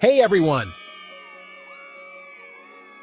Hey everyone!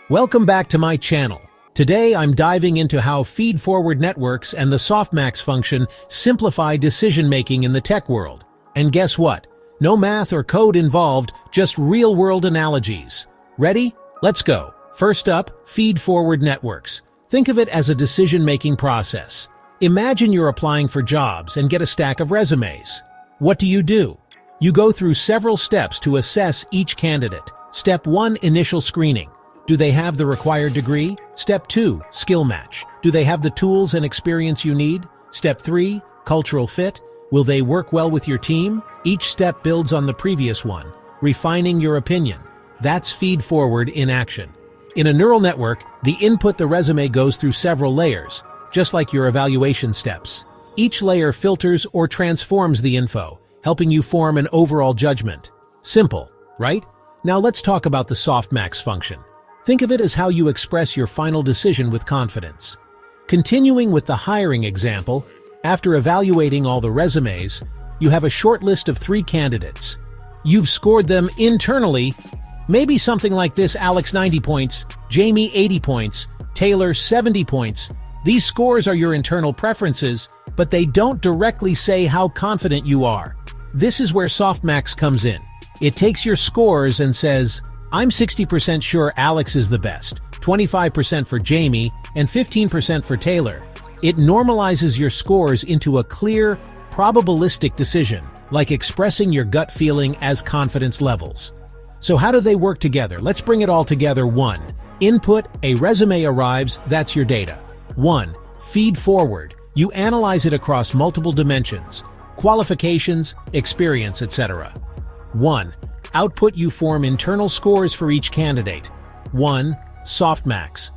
Welcome back to my channel. Today I'm diving into how Feedforward Networks and the Softmax function simplify decision-making in the tech world. And guess what? No math or code involved, just real-world analogies. Ready? Let's go. First up, Feedforward Networks. Think of it as a decision-making process. Imagine you're applying for jobs and get a stack of resumes. What do? You go through several steps to assess each candidate. Step 1, initial screening. Do they have the required degree? Step 2, skill match. Do they have the tools and experience you need? Step 3, cultural fit. Will they work well with your team? Each step builds on the previous one, refining your opinion. That's Feedforward in action. In a neural network, the input the resume goes through several layers, just like your evaluation steps. Each layer filters or transforms the info, helping you form an overall judgment. Simple, right? Now let's talk about the Softmax function. Think of it as how you express your final decision with confidence. Continuing with the hiring example, after evaluating all the resumes, you have a short list of 3 candidates. You've scored them internally, maybe something like this: Alex 90 points, Jamie 80 points, Taylor 70 points. These scores are your internal preferences, but they don't directly say how confident you are. This is where Softmax comes in. It takes your scores and says, I'm 60% sure Alex is the best, 25% for Jamie, and 15% for Taylor. It normalizes your scores into a clear, probabilistic decision, like expressing your gut feeling as confidence levels. So how do they work together? Let's bring it all together. 1. Input, a resume arrives, that's your data. 1. Feed forward. You analyze it across multiple dimensions: qualifications, experience, etc. 1. Output, you form internal scores for each candidate. 1. Softmax.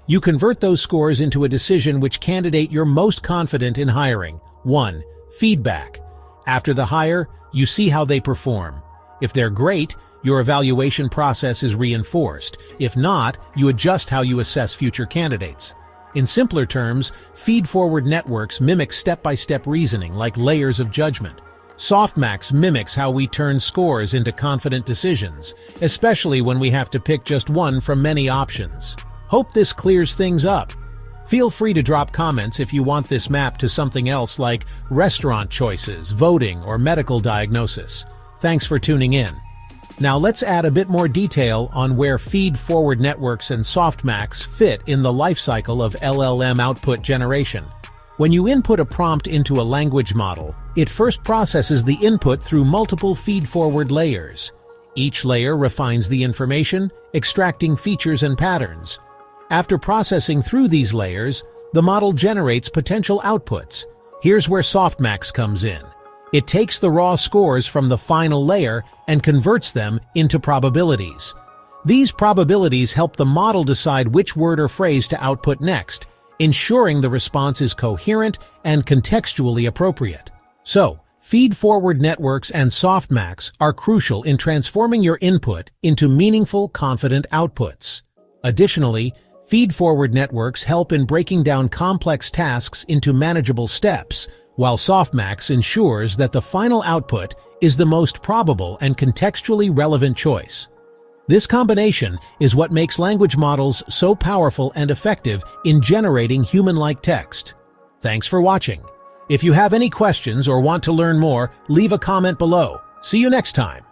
You convert those scores into a decision which candidate you're most confident in hiring. 1. Feedback. After the hire, you see how they perform. If they're great, your evaluation process is reinforced. If not, you adjust how you assess future candidates. In simpler terms, Feedforward Networks mimic step-by-step reasoning like layers of judgment. Softmax mimics how we turn scores into confident decisions, especially when we have to pick just one from many options. Hope this clears things up. Feel free to drop comments if you want this map to something else like restaurant choices, voting, or medical diagnosis. Thanks for tuning in. Now let's add a bit more detail on where Feedforward Networks and Softmax fit in the lifecycle of LLM output generation. When you input a prompt into a language model, it first processes the input through multiple feedforward layers. Each layer refines the information, extracting features and patterns. After processing through these layers, the model generates potential outputs. Here's where Softmax comes in. It takes the raw scores from the final layer and converts them into probabilities. These probabilities help the model decide which word or phrase to output next, ensuring the response is coherent and contextually appropriate. So, Feedforward Networks and Softmax are crucial in transforming your input into meaningful, confident outputs. Additionally, Feedforward Networks help in breaking down complex tasks into manageable steps, while Softmax ensures that the final output is the most probable and contextually relevant choice. This combination is what makes language models so powerful and effective in generating human-like text. Thanks for watching. If you have any questions or want to learn more, leave a comment below. See you next time.